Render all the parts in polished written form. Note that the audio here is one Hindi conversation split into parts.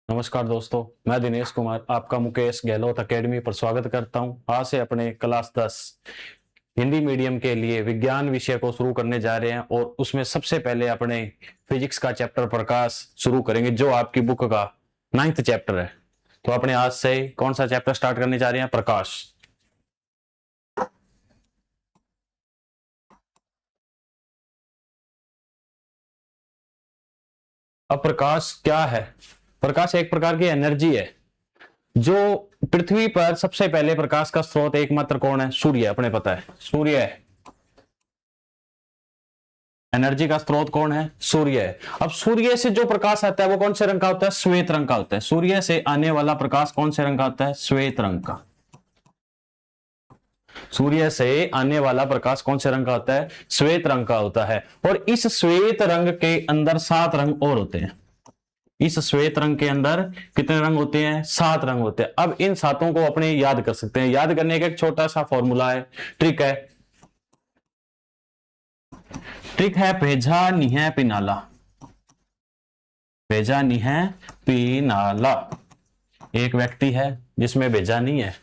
नमस्कार दोस्तों, मैं दिनेश कुमार आपका मुकेश गहलोत एकेडमी पर स्वागत करता हूं। आज से अपने क्लास 10 हिंदी मीडियम के लिए विज्ञान विषय को शुरू करने जा रहे हैं और उसमें सबसे पहले अपने फिजिक्स का चैप्टर प्रकाश शुरू करेंगे, जो आपकी बुक का 9th चैप्टर है। तो अपने आज से कौन सा चैप्टर स्टार्ट करने जा रहे हैं? प्रकाश। अब प्रकाश क्या है? प्रकाश एक प्रकार की एनर्जी है जो पृथ्वी पर सबसे पहले प्रकाश का स्रोत एकमात्र कौन है? सूर्य। अपने पता है सूर्य है एनर्जी का स्रोत। कौन है? सूर्य है। अब सूर्य से जो प्रकाश आता है वो कौन से रंग का होता है? श्वेत रंग का होता है। सूर्य से आने वाला प्रकाश कौन से रंग का होता है? श्वेत रंग का। सूर्य से आने वाला प्रकाश कौन से रंग का होता है? श्वेत रंग का होता है। और इस श्वेत रंग के अंदर 7 रंग और होते हैं। इस श्वेत रंग के अंदर कितने रंग होते हैं? 7 रंग होते हैं। अब इन सातों को अपने याद कर सकते हैं। याद करने का एक छोटा सा फॉर्मूला है, ट्रिक है। ट्रिक है भेजा निह पिनाला। भेजा निह पिनाला। एक व्यक्ति है जिसमें भेजा नहीं है,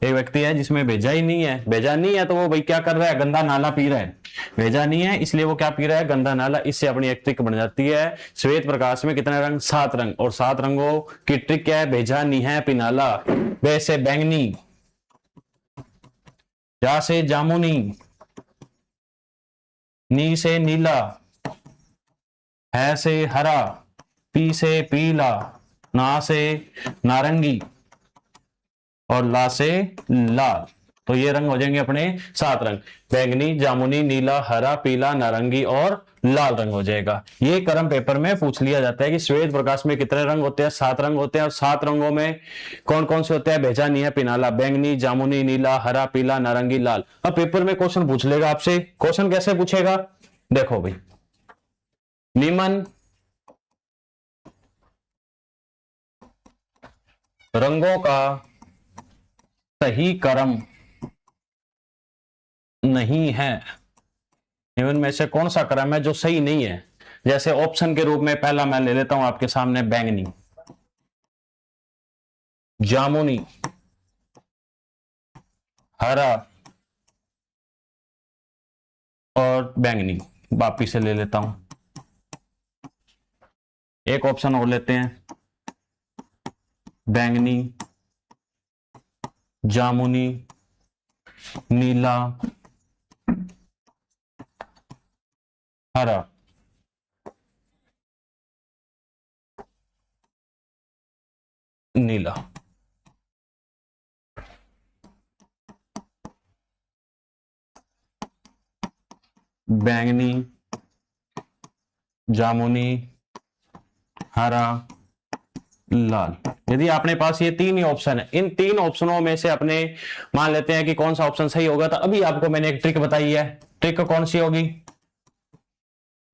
एक व्यक्ति है जिसमें भेजा ही नहीं है। भेजा नहीं है तो वो भाई क्या कर रहा है? गंदा नाला पी रहा है। भेजा नहीं है इसलिए वो क्या पी रहा है? गंदा नाला। इससे अपनी एक ट्रिक बन जाती है। श्वेत प्रकाश में कितने रंग? 7 रंग। और 7 रंगों की ट्रिक क्या है? भेजा नहीं है पिनाला। वैसे बैंगनी, जा से जामुनी, नी से नीला, है से हरा, पी से पीला, ना से नारंगी और ला से लाल। तो ये रंग हो जाएंगे अपने 7 रंग। बैंगनी, जामुनी, नीला, हरा, पीला, नारंगी और लाल रंग हो जाएगा। ये क्रम पेपर में पूछ लिया जाता है कि श्वेत प्रकाश में कितने रंग होते हैं? 7 रंग होते हैं। और 7 रंगों में कौन कौन से होते हैं? भेजा नहीं है पिनाला, बैंगनी, जामुनी, नीला, हरा, पीला, नारंगी, लाल। अब पेपर में क्वेश्चन पूछ लेगा आपसे। क्वेश्चन कैसे पूछेगा? देखो भाई, निम्न रंगों का सही क्रम नहीं है। निम्न में से कौन सा क्रम है जो सही नहीं है? जैसे ऑप्शन के रूप में पहला मैं ले लेता हूं आपके सामने, बैंगनी, जामुनी, हरा और बैंगनी। वापी से ले लेता हूं, एक ऑप्शन और लेते हैं, बैंगनी, जामुनी, नीला, हरा। नीला। बैंगनी, जामुनी, हरा, लाल। यदि अपने पास ये 3 ही ऑप्शन है, इन 3 ऑप्शनों में से अपने मान लेते हैं कि कौन सा ऑप्शन सही होगा, तो अभी आपको मैंने एक ट्रिक बताई है। ट्रिक कौन सी होगी?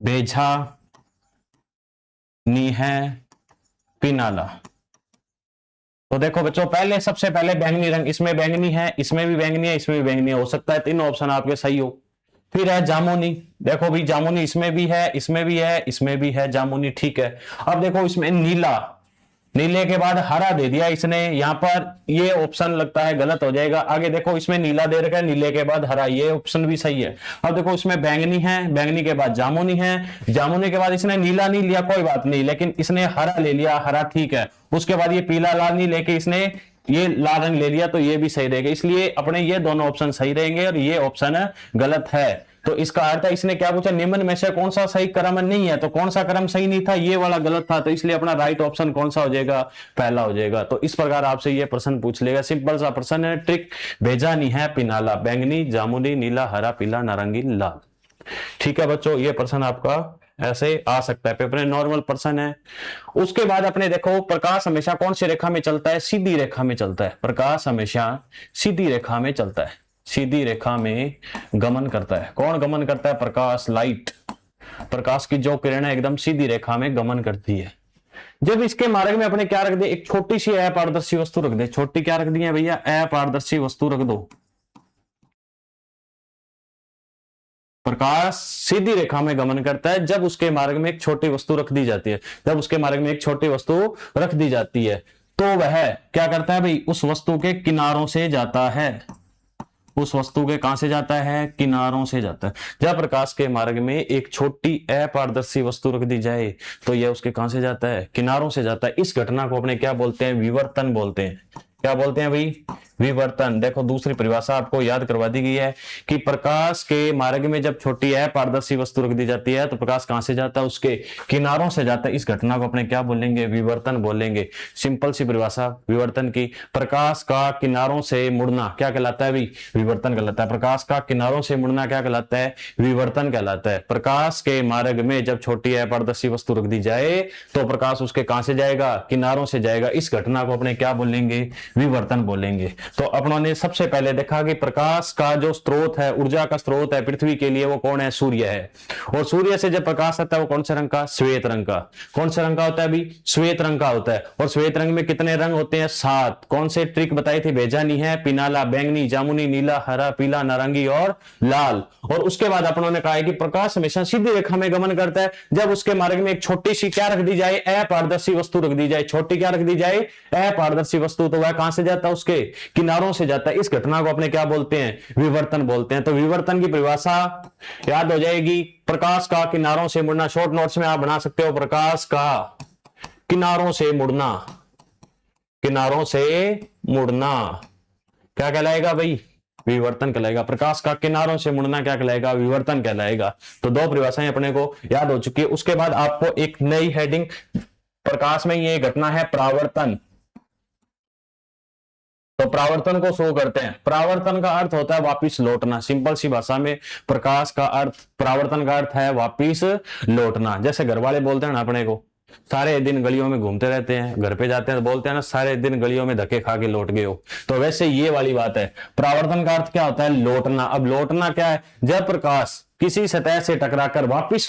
भेजा नीह पिनाला। तो देखो बच्चों, पहले सबसे पहले बैंगनी रंग, इसमें बैंगनी है, इसमें भी बैंगनी है, इसमें भी बैंगनी है। हो सकता है 3 ऑप्शन आपके सही हो। फिर है जामुनी। देखो भी जामुनी इसमें भी है, इसमें भी है, इसमें भी है जामुनी, ठीक है। अब देखो इसमें नीला, नीले के बाद हरा दे दिया इसने, यहां पर ये ऑप्शन लगता है गलत हो जाएगा। आगे देखो इसमें नीला दे रखा है, नीले के बाद हरा, ये ऑप्शन भी सही है। अब देखो इसमें बैंगनी है, बैंगनी के बाद जामुनी है, जामुनी के बाद इसने नीला नहीं लिया, कोई बात नहीं, लेकिन इसने हरा ले लिया, हरा ठीक है। उसके बाद ये पीला लाल नहीं लेके इसने ये लाल रंग ले लिया, तो ये भी सही रहेगा। इसलिए अपने ये दोनों ऑप्शन सही रहेंगे और ये ऑप्शन गलत है। तो इसका अर्थ है इसने क्या पूछा? निम्न में से कौन सा सही क्रम नहीं है। तो कौन सा क्रम सही नहीं था? ये वाला गलत था। तो इसलिए अपना राइट ऑप्शन कौन सा हो जाएगा? पहला हो जाएगा। तो इस प्रकार आपसे ये प्रश्न पूछ लेगा। सिंपल सा प्रश्न है, ट्रिक भेजा नहीं है पिनाला, बैंगनी, जामुनी, नीला, हरा, पीला, नारंगी, लाल। ठीक है बच्चों, ये प्रश्न आपका ऐसे आ सकता है पेपर में, नॉर्मल प्रश्न है। उसके बाद अपने देखो, प्रकाश हमेशा कौन सी रेखा में चलता है? सीधी रेखा में चलता है। प्रकाश हमेशा सीधी रेखा में चलता है, सीधी रेखा में गमन करता है। कौन गमन करता है? प्रकाश, लाइट। प्रकाश की जो किरण है एकदम सीधी रेखा में गमन करती है। जब इसके मार्ग में अपने क्या रख दे? एक छोटी सी अपारदर्शी वस्तु रख दे। छोटी क्या रख दी है भैया? अपारदर्शी वस्तु रख दो। प्रकाश सीधी रेखा में गमन करता है जब उसके मार्ग में एक छोटी वस्तु रख दी जाती है। जब उसके मार्ग में एक छोटी वस्तु रख दी जाती है तो वह क्या करता है भाई, उस वस्तु के किनारों से जाता है। उस वस्तु के कहां से जाता है, किनारों से जाता है। जब प्रकाश के मार्ग में एक छोटी अपारदर्शी वस्तु रख दी जाए तो यह उसके कहां से जाता है, किनारों से जाता है। इस घटना को अपने क्या बोलते हैं, विवर्तन बोलते हैं। क्या बोलते हैं भाई, विवर्तन। देखो दूसरी परिभाषा आपको याद करवा दी गई है कि प्रकाश के मार्ग में जब छोटी अपारदर्शी वस्तु रख दी जाती है तो प्रकाश कहां से जाता है, उसके किनारों से जाता है। इस घटना को अपने क्या बोलेंगे, विवर्तन बोलेंगे। सिंपल सी परिभाषा विवर्तन की, प्रकाश का किनारों से मुड़ना क्या कहलाता है भाई, विवर्तन कहलाता है। प्रकाश का किनारों से मुड़ना क्या कहलाता है, विवर्तन कहलाता है। प्रकाश के मार्ग में जब छोटी अपारदर्शी वस्तु रख दी जाए तो प्रकाश उसके कहां से जाएगा, किनारों से जाएगा। इस घटना को अपने क्या बोलेंगे, विवर्तन बोलेंगे। तो अपनों ने सबसे पहले देखा कि प्रकाश का जो स्रोत है, ऊर्जा का स्रोत है पृथ्वी के लिए, वो कौन है, सूर्य है। और सूर्य से जब प्रकाश आता है वो कौन से रंग का, श्वेत रंग का। कौन से रंग का होता है अभी, श्वेत रंग का होता है। और श्वेत रंग में कितने रंग होते हैं, 7। कौन से ट्रिक बताई थी, भेजानी है, पिनाला, बैंगनी, जामुनी, नीला, हरा, पीला, नारंगी और लाल। और उसके बाद अपनों ने कहा है कि प्रकाश हमेशा सीधी रेखा में गमन करता है जब उसके मार्ग में एक छोटी सी क्या रख दी जाए, अपारदर्शी वस्तु रख दी जाए। छोटी क्या रख दी जाए, अपारदर्शी वस्तु। तो वह कहां से जाता है, उसके किनारों से जाता है। इस घटना को अपने क्या बोलते हैं, विवर्तन बोलते हैं। तो विवर्तन की परिभाषा याद हो जाएगी, प्रकाश का किनारों से मुड़ना। शॉर्ट नोट्स में आप बना सकते हो, प्रकाश का किनारों से मुड़ना। किनारों से मुड़ना क्या कहलाएगा भाई, विवर्तन कहलाएगा। प्रकाश का किनारों से मुड़ना क्या कहलाएगा, विवर्तन कहलाएगा। तो 2 परिभाषाएं अपने को याद हो चुकी है। उसके बाद आपको एक नई हेडिंग, प्रकाश में ये घटना है परावर्तन। तो परावर्तन को शो करते हैं। परावर्तन का अर्थ होता है वापिस लौटना। सिंपल सी भाषा में प्रकाश का अर्थ, परावर्तन का अर्थ है वापिस लौटना। जैसे घर वाले बोलते हैं ना अपने को, सारे दिन गलियों में घूमते रहते हैं, घर पे जाते हैं तो बोलते हैं ना, सारे दिन गलियों में धक्के खा के लौट गए हो। तो वैसे ये वाली बात है। परावर्तन का अर्थ क्या होता है, लौटना। अब लौटना क्या है, जब प्रकाश किसी सतह से टकराकर वापिस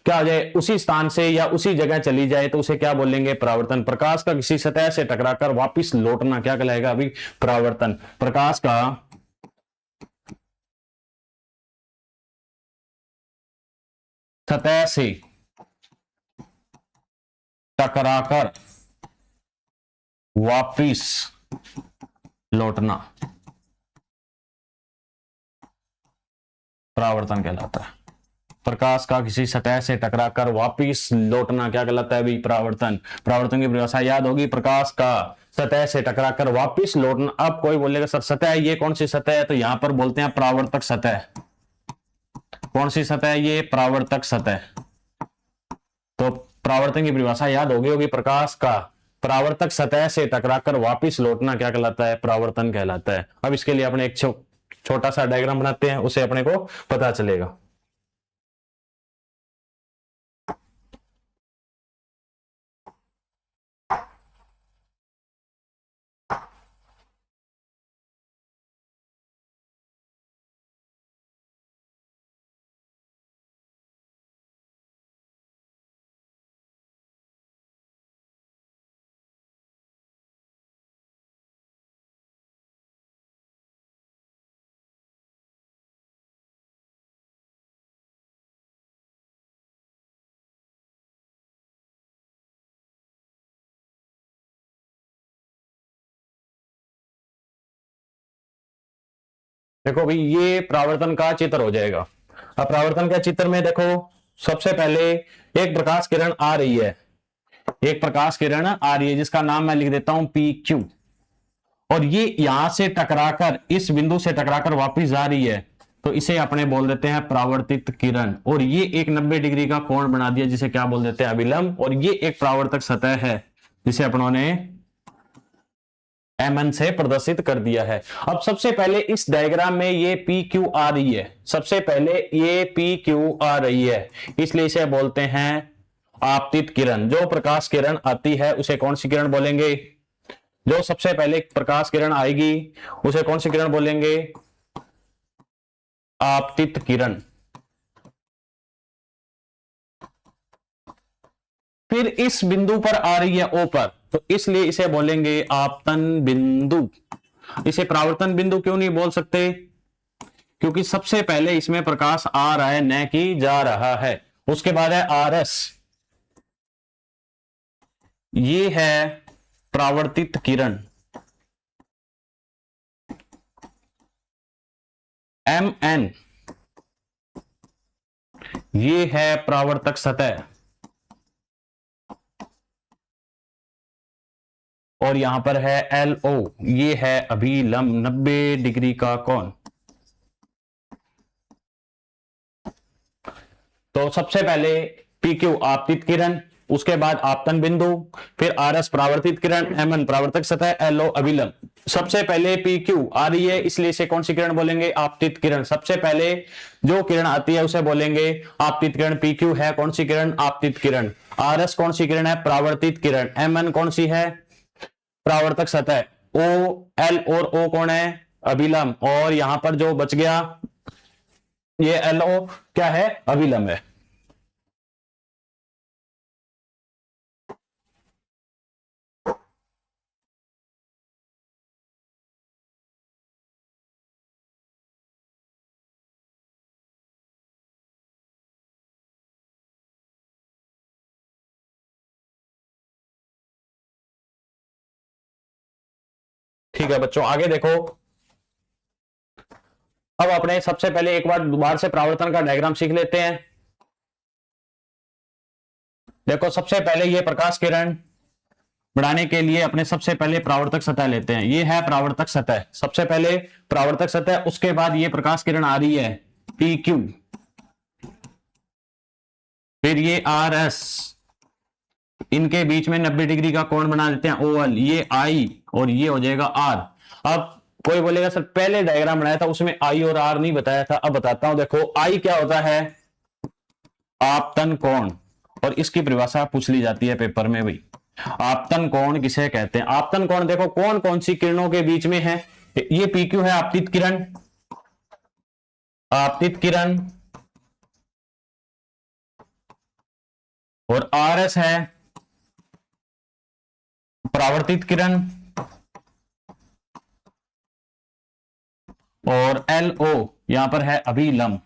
क्या हो जाए, उसी स्थान से या उसी जगह चली जाए तो उसे क्या बोलेंगे, परावर्तन। प्रकाश का किसी सतह से टकराकर वापिस लौटना क्या कहलाएगा अभी, परावर्तन। प्रकाश का सतह से टकराकर वापिस लौटना परावर्तन कहलाता है। प्रकाश का किसी सतह से टकराकर वापिस लौटना क्या कहलाता है अभी, परावर्तन। परावर्तन की परिभाषा याद होगी, प्रकाश का सतह से टकराकर वापिस लौटना। अब कोई बोलेगा सर सतह ये कौन सी सतह है, तो यहां पर बोलते हैं परावर्तक सतह। कौन सी सतह है ये, परावर्तक सतह। तो परावर्तन की परिभाषा याद होगी, प्रकाश का परावर्तक सतह से टकराकर वापिस लौटना क्या कहलाता है, परावर्तन कहलाता है। अब इसके लिए अपने एक छोटा सा डायग्राम बनाते हैं, उसे अपने को पता चलेगा। देखो भाई ये परावर्तन का चित्र हो जाएगा। अब परावर्तन का चित्र में देखो, सबसे पहले एक प्रकाश किरण आ रही है, एक प्रकाश किरण आ रही है जिसका नाम मैं लिख देता हूं PQ, और ये यहां से टकराकर, इस बिंदु से टकराकर वापस जा रही है, तो इसे अपने बोल देते हैं परावर्तित किरण। और ये एक 90 डिग्री का कोण बना दिया जिसे क्या बोल देते हैं, अभिलंब। और ये एक परावर्तक सतह है जिसे अपनों ने MN से प्रदर्शित कर दिया है। अब सबसे पहले इस डायग्राम में ये PQ आ रही है, सबसे पहले ये PQ आ रही है, इसलिए इसे बोलते हैं आपतित किरण। जो प्रकाश किरण आती है उसे कौन सी किरण बोलेंगे, जो सबसे पहले प्रकाश किरण आएगी उसे कौन सी किरण बोलेंगे, आपतित किरण। फिर इस बिंदु पर आ रही है O पर, तो इसलिए इसे बोलेंगे आपतन बिंदु। इसे परावर्तन बिंदु क्यों नहीं बोल सकते, क्योंकि सबसे पहले इसमें प्रकाश आ रहा है न कि जा रहा है। उसके बाद है आर एस, ये है परावर्तित किरण। एम एन, ये है परावर्तक सतह। और यहां पर है एल ओ, ये है अभिलंब 90 डिग्री का कोण। तो सबसे पहले पी क्यू आपतित किरण, उसके बाद आपतन बिंदु, फिर आर एस परावर्तित किरण, एम एन परावर्तक सतह, एल ओ अभिलंब। सबसे पहले पी क्यू आ रही है, इसलिए इसे कौन सी किरण बोलेंगे? आपतित किरण। सबसे पहले जो किरण आती है उसे बोलेंगे आपतित किरण। पी क्यू है कौन सी किरण? आपतित किरण। आर एस कौन सी किरण है? परावर्तित किरण। एम एन कौन सी है? परावर्तक सतह। ओ, एल और ओ कौन है? अभिलंब। और यहां पर जो बच गया ये एल ओ क्या है? अभिलंब है। ठीक है बच्चों, आगे देखो। अब अपने सबसे पहले एक बार दोबारा से परावर्तन का डायग्राम सीख लेते हैं। देखो सबसे पहले ये प्रकाश किरण बढ़ाने के लिए अपने सबसे पहले परावर्तक सतह लेते हैं। ये है परावर्तक सतह, सबसे पहले परावर्तक सतह। उसके बाद ये प्रकाश किरण आ रही है पी क्यू, फिर ये आर एस, इनके बीच में 90 डिग्री का कोण बना देते हैं ओवल, ये आई और ये हो जाएगा आर। अब कोई बोलेगा सर पहले डायग्राम बनाया था उसमें आई और आर नहीं बताया था। अब बताता हूं। देखो आई क्या होता है? आपतन कोण, और इसकी परिभाषा पूछ ली जाती है पेपर में भी। आपतन कोण किसे कहते हैं? आपतन कोण देखो कौन कौन सी किरणों के बीच में है। ये पी क्यू है आपतित किरण, आपतित किरण, और आर एस है परावर्तित किरण, और एल ओ यहां पर है अभिलंब।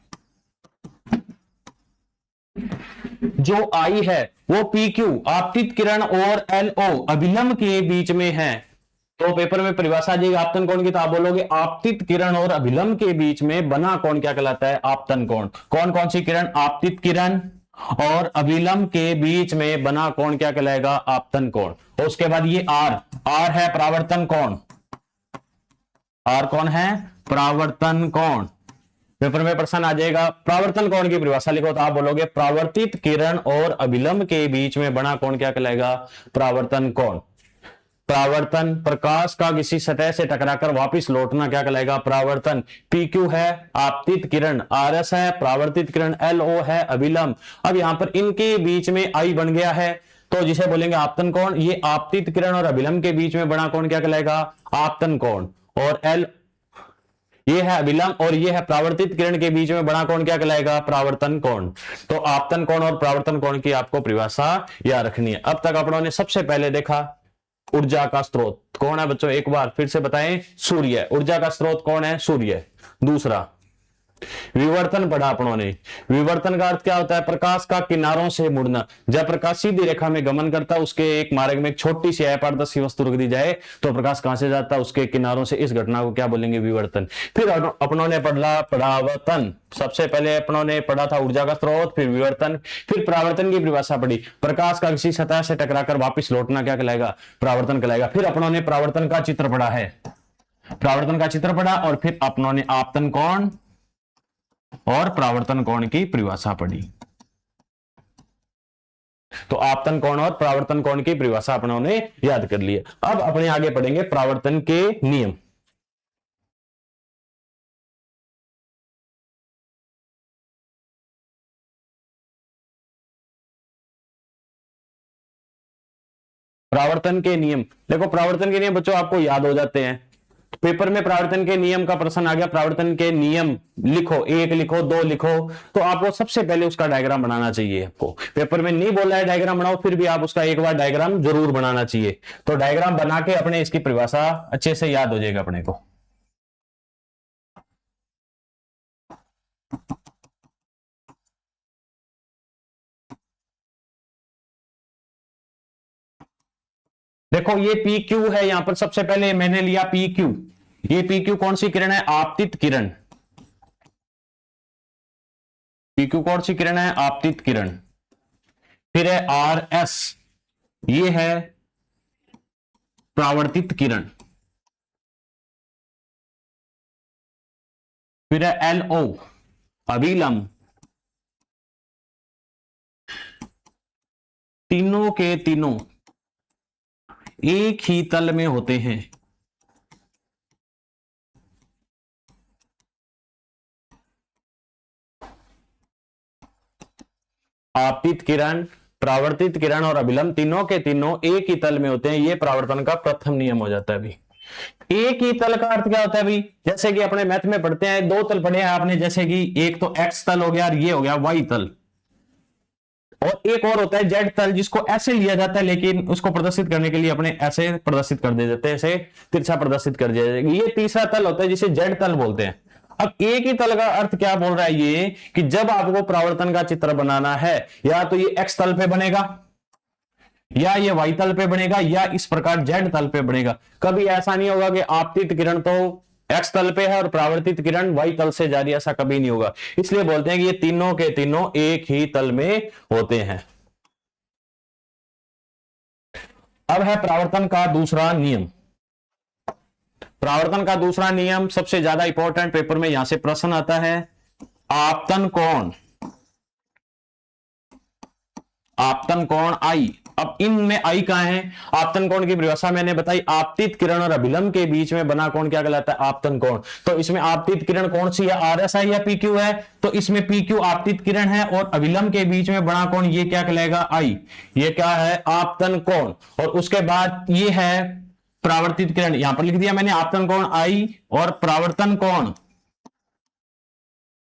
जो आई है वो पी क्यू आपतित किरण और एल ओ अभिलंब के बीच में है। तो पेपर में परिभाषा जी आपतन कोण की, तो आप बोलोगे आपतित किरण और अभिलंब के बीच में बना कोण क्या कहलाता है? आपतन कोण। कौन कौन सी किरण? आपतित किरण और अभिलंब के बीच में बना कोण क्या कहलाएगा? आपतन कोण। और उसके बाद ये आर, आर है परावर्तन कोण। आर कौन है? परावर्तन कोण। पेपर में प्रश्न आ जाएगा परावर्तन कोण की परिभाषा लिखो, तो आप बोलोगे परावर्तित किरण और अभिलंब के बीच में बना कोण क्या कहलाएगा? परावर्तन कोण। परावर्तन, प्रकाश का किसी सतह से टकराकर वापस लौटना क्या कहलाएगा? परावर्तन। पी क्यू है आपतित किरण, आर एस है परावर्तित किरण, एल ओ है अभिलंब। अब यहां पर इनके बीच में आई बन गया है, तो जिसे बोलेंगे आपतन कोण। ये आपतित किरण और अभिलंब के बीच में बना कोण क्या कहलाएगा? आपतन कोण। और एल, ये है अभिलंब और ये है परावर्तित किरण के बीच में बना कोण क्या कहलाएगा? परावर्तन कोण। तो आपतन कोण और परावर्तन कोण की आपको परिभाषा याद रखनी है। अब तक अपनों ने सबसे पहले देखा ऊर्जा का स्रोत कौन है बच्चों? एक बार फिर से बताएं, सूर्य। ऊर्जा का स्रोत कौन है? सूर्य। दूसरा विवर्तन पढ़ा अपनों ने। विवर्तन का अर्थ क्या होता है? प्रकाश का किनारों से मुड़ना। जब प्रकाश सीधी रेखा में गमन करता है, उसके एक मार्ग में एक छोटी सी अपारदर्शी वस्तु रख दी जाए तो प्रकाश कहां से जाता है? उसके किनारों से। इस घटना को क्या बोलेंगे? विवर्तन। फिर अपनों ने पढ़ा परावर्तन। सबसे पहले अपनों ने पढ़ा था ऊर्जा का स्रोत, फिर विवर्तन, फिर परावर्तन की परिभाषा पढ़ी। प्रकाश का किसी सतह से टकराकर वापिस लौटना क्या कहलाएगा? परावर्तन कहलाएगा। फिर अपनों ने परावर्तन का चित्र पढ़ा है, परावर्तन का चित्र पढ़ा, और फिर अपनों ने आपतन कोण और परावर्तन कोण की परिभाषा पढ़ी। तो आपतन कोण और परावर्तन कोण की परिभाषा अपनों ने याद कर ली। अब अपने आगे पढ़ेंगे परावर्तन के नियम। परावर्तन के नियम देखो, परावर्तन के नियम बच्चों आपको याद हो जाते हैं। पेपर में परावर्तन के नियम का प्रश्न आ गया, परावर्तन के नियम लिखो, 1 लिखो, 2 लिखो, तो आपको सबसे पहले उसका डायग्राम बनाना चाहिए। आपको पेपर में नहीं बोला है डायग्राम बनाओ, फिर भी आप उसका एक बार डायग्राम जरूर बनाना चाहिए। तो डायग्राम बना के अपने इसकी परिभाषा अच्छे से याद हो जाएगा अपने को। देखो ये पी क्यू है, यहां पर सबसे पहले मैंने लिया पी क्यू। ये पी क्यू कौन सी किरण है? आपतित किरण। पी क्यू कौन सी किरण है? आपतित किरण। फिर है आर एस, ये है परावर्तित किरण। फिर है एल ओ, अभिलंब। तीनों के तीनों एक ही तल में होते हैं। आपतित किरण, परावर्तित किरण और अभिलंब तीनों के तीनों एक ही तल में होते हैं। ये परावर्तन का प्रथम नियम हो जाता है भाई। एक ही तल का अर्थ क्या होता है भाई? जैसे कि अपने मैथ में पढ़ते हैं, दो तल पढ़े हैं आपने, जैसे कि एक तो एक्स तल हो गया और ये हो गया वाई तल, और एक और होता है जेड तल, जिसको ऐसे लिया जाता है लेकिन उसको प्रदर्शित करने के लिए अपने ऐसे प्रदर्शित कर दे देते हैं, ऐसे तिरछा प्रदर्शित कर दिया जाएगा। ये तीसरा तल होता है जिसे जेड तल बोलते हैं। अब एक ही तल का अर्थ क्या बोल रहा है ये, कि जब आपको परावर्तन का चित्र बनाना है, या तो ये एक्स तल पे बनेगा, या ये वाई तल पे बनेगा, या इस प्रकार जेड तल पे बनेगा। कभी ऐसा नहीं होगा कि आपतित किरण तो एक्स तल पे है और परावर्तित किरण वाई तल से जा रही है, ऐसा कभी नहीं होगा। इसलिए बोलते हैं कि ये तीनों के तीनों एक ही तल में होते हैं। अब है परावर्तन का दूसरा नियम। परावर्तन का दूसरा नियम सबसे ज्यादा इंपॉर्टेंट, पेपर में यहां से प्रश्न आता है। आपतन कोण, आपतन कोण आई। अब इनमें आई कहां है? आपतन कोण की परिभाषा मैंने बताई, आपतित किरण और अभिलंब के बीच में बना कोण क्या कहलाता है? आपतन कोण। तो इसमें आपतित किरण कौन सी है? आर एस है या पी क्यू है? तो इसमें पी क्यू आपतित किरण है, और अभिलंब के बीच में बना कोण ये क्या कहलाएगा? आई। ये क्या है? आपतन कोण। और उसके बाद ये है परावर्तित किरण, यहां पर लिख दिया मैंने आपतन कोण आई, और परावर्तन कोण,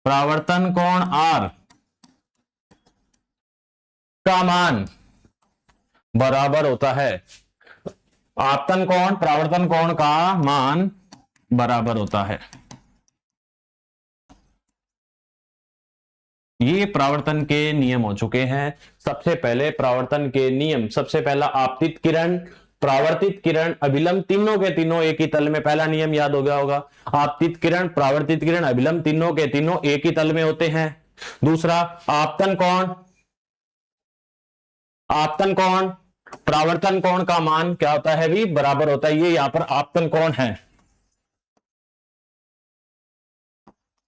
परावर्तन कोण आर का मान बराबर होता है, आपतन कोण परावर्तन कोण का मान बराबर होता है। ये परावर्तन के नियम हो चुके हैं। सबसे पहले परावर्तन के नियम, सबसे पहला आपतित किरण, परावर्तित किरण, अभिलंब तीनों के तीनों एक ही तल में। पहला नियम याद हो गया होगा, आपतित किरण, परावर्तित किरण, अभिलंब तीनों के तीनों एक ही तल में होते हैं। दूसरा आपतन कोण, आपतन कोण परावर्तन कोण का मान क्या होता है भी? बराबर होता है। ये यहां पर आपतन कोण है,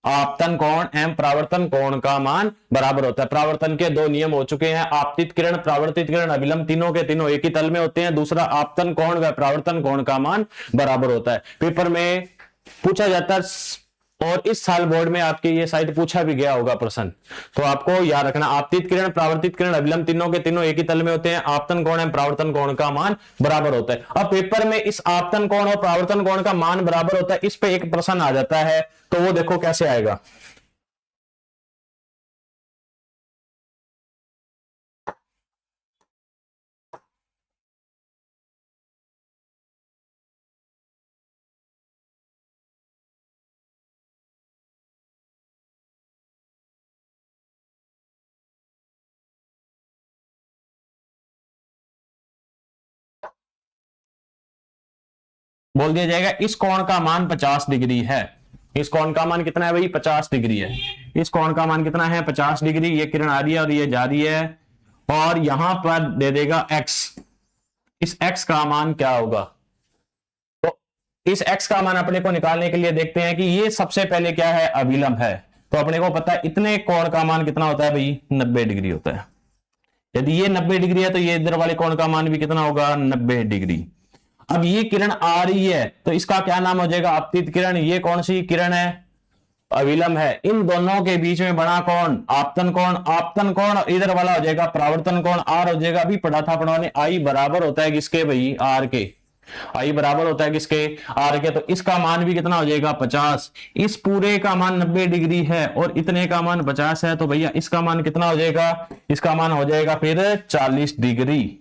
आपतन कोण एवं परावर्तन कोण का मान बराबर होता है। परावर्तन के दो नियम हो चुके हैं, आपतित किरण, परावर्तित किरण, अभिलंब तीनों के तीनों एक ही तल में होते हैं। दूसरा आपतन कोण व परावर्तन कोण का मान बराबर होता है। पेपर में पूछा जाता है, और इस साल बोर्ड में आपके ये शायद पूछा भी गया होगा प्रश्न, तो आपको याद रखना, आपतित किरण, परावर्तित किरण, अभिलंब तीनों के तीनों एक ही तल में होते हैं। आपतन कोण एवं परावर्तन कोण का मान बराबर होता है। अब पेपर में इस आपतन कोण और परावर्तन कोण का मान बराबर होता है, इस पे एक प्रश्न आ जाता है, तो वो देखो कैसे आएगा। बोल दिया जाएगा इस कोण का मान 50 डिग्री है। इस कोण का मान कितना है भाई? 50 डिग्री है। इस कोण का मान कितना है? 50 डिग्री। ये किरण आ रही है और ये जा रही है, और यहां पर दे देगा x। इस x का मान क्या होगा? तो इस x का मान अपने को निकालने के लिए देखते हैं कि ये सबसे पहले क्या है? अभिलंब है। तो अपने को पता है इतने कोण का मान कितना होता है भाई? 90 डिग्री होता है। यदि ये 90 डिग्री है तो ये इधर वाले कोण का मान भी कितना होगा? 90 डिग्री। अब ये किरण आ रही है तो इसका क्या नाम हो जाएगा? आपतित किरण। ये कौन सी किरण है? अभिलंब है। इन दोनों के बीच में बना कौन? आपतन कोण। आपतन कोण इधर वाला हो जाएगा परावर्तन कोण, आर हो जाएगा। अभी पढ़ा था पढ़ाने, आई बराबर होता है किसके भाई? आर के। आई बराबर होता है किसके? आर के। तो इसका मान भी कितना हो जाएगा? 50। इस पूरे का मान 90 डिग्री है और इतने का मान 50 है, तो भैया इसका मान कितना हो जाएगा? इसका मान हो जाएगा फिर 40 डिग्री।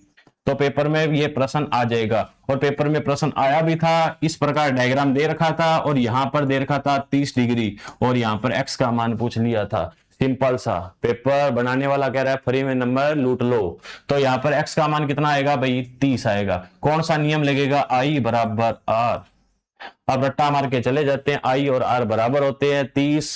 तो पेपर में ये प्रश्न आ जाएगा, और पेपर में प्रश्न आया भी था। इस प्रकार डायग्राम दे रखा था, और यहां पर दे रखा था 30 डिग्री, और यहां पर x का मान पूछ लिया था। सिंपल सा पेपर बनाने वाला कह रहा है फ्री में नंबर लूट लो। तो यहां पर x का मान कितना आएगा भाई 30 आएगा। कौन सा नियम लगेगा I बराबर R। अब रट्टा मार के चले जाते हैं, I और R बराबर होते हैं 30,